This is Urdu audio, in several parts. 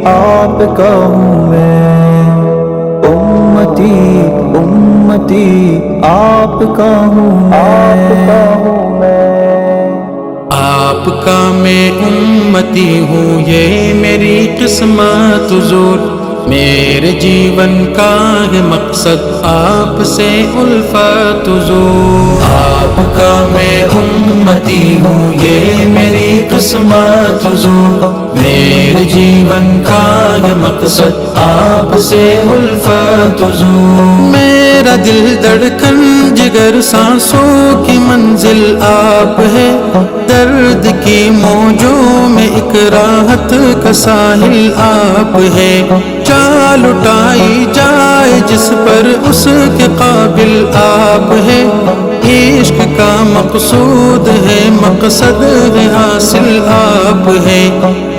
آپ کا ہوں میں، امتی امتی آپ کا ہوں میں، آپ کا میں امتی ہوں، یہ میری قسمت حضور، میرے جیون کا ہے مقصد آپ سے الفت حضور۔ آپ کا میں امتی ہوں، یہ میری قسمت حضور، میرے جیون کا ہے مقصد آپ سے الفت حضور۔ میرا دل دھڑکن جگر سانسوں کی منزل آپ ہے، درد کی موجوں میں ایک راحت کا ساحل آپ ہے، چال اٹھائی جائے جس پر اس کے قابل آپ ہے، عشق کا مقصود ہے مقصد ہے حاصل آپ ہے،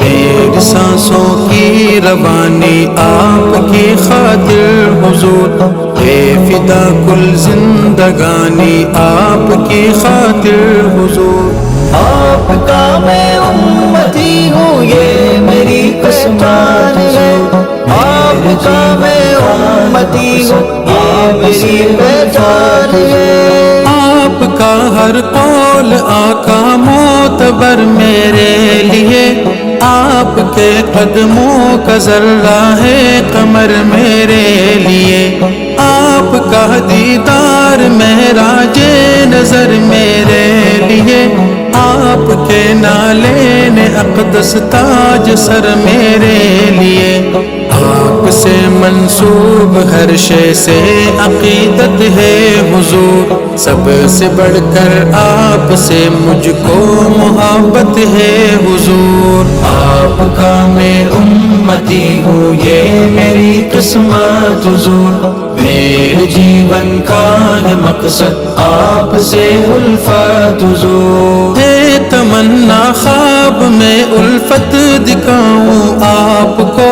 میری سانسوں کی روانی آپ کی خاطر حضور، بے فدا کل زندگانی آپ کی خاطر حضور۔ آپ کا میں امتی ہوں، یہ میری قسمت ہے، آپ کا میں امتی ہوں، یہ میری پہچان ہے، آپ کا ہر قول آقا معتبر میرے لیے، آپ کے قدموں کا ذرہ ہے قمر میرے لیے، آپ کا دیدار معراج نظر میرے لیے، آپ کے نالین اقدس تاج سر میرے لیے، آپ سے منسوب ہر شے سے عقیدت ہے حضور، سب سے بڑھ کر آپ سے مجھ کو محبت ہے حضور۔ آپ کا میں امتی ہوں، یہ میری قسمت حضور، میرے جیون کا ہے مقصد آپ سے الفت حضور۔ ہے تمنا خواب میں الفت دکھاؤں آپ کو،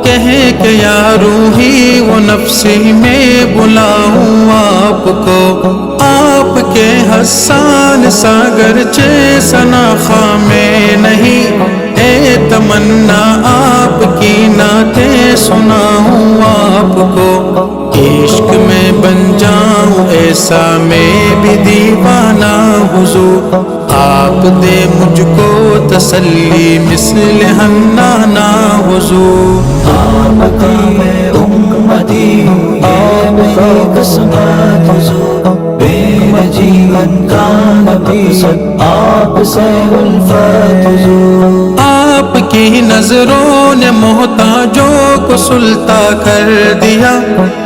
کہے کہ یا روحی و نفسی میں بلاؤں آپ کو، آپ کے حسان ساگر چے سناخا میں نہیں، اے تمنا آپ کی نعتیں سناؤں آپ کو، عشق میں بن جاؤں ایسا میں بھی دیوانہ حضور، آپ دے مجھ کو تسلی مثل حنانہ حضور۔ آپ کا میں امتی ہوں، یہ میری قسمت حضور، میرے جیون کا مقصد آپ سے الفت حضور۔ آپ کی نظروں نے محتاجوں کو سلطا کر دیا،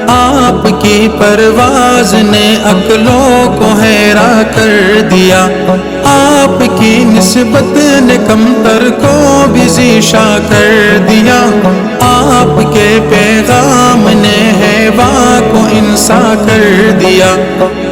آپ کی پرواز نے عقلوں کو حیران کر دیا، آپ کی نسبت نے کمتر کو بھی ذیشا کر دیا، آپ کے پیغام نے حیوان کو انسان کر دیا،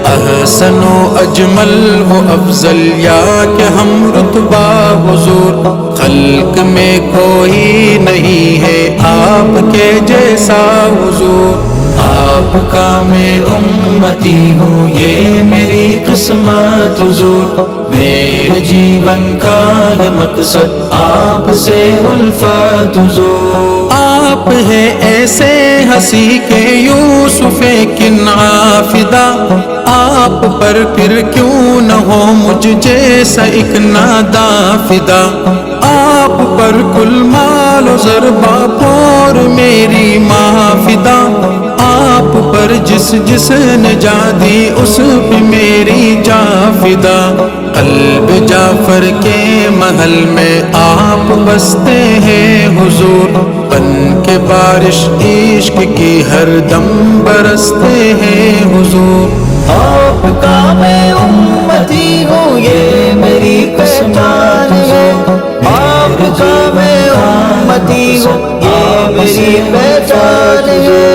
احسن و اجمل و افضل یا کہ ہم رتبہ حضور، خلق میں کوئی نہیں ہے آپ کے جیسا حضور۔ آپ کا میں امتی ہوں، یہ میری قسمت حضور، میرے جیون کا ہے مقصد آپ سے الفت حضور۔ آپ ہے ایسے ہنسی کے یوسف کنعان فدا، آپ پر پھر کیوں نہ ہو مجھ جیسا ایک ناداں فدا، آپ پر کل مال و زر باپور میری ماں فدا، آپ پر جس نے جا دی اس پہ میری جاں فدا، قلب جعفر کے محل میں آپ بستے ہیں حضور، بن کے بارش عشق کی ہر دم برستے ہیں حضور۔ آپ کا میں امتی ہوں، یہ میری پہچان ہے، آپ کا میں امتی ہوں، یہ میری پہچان ہے،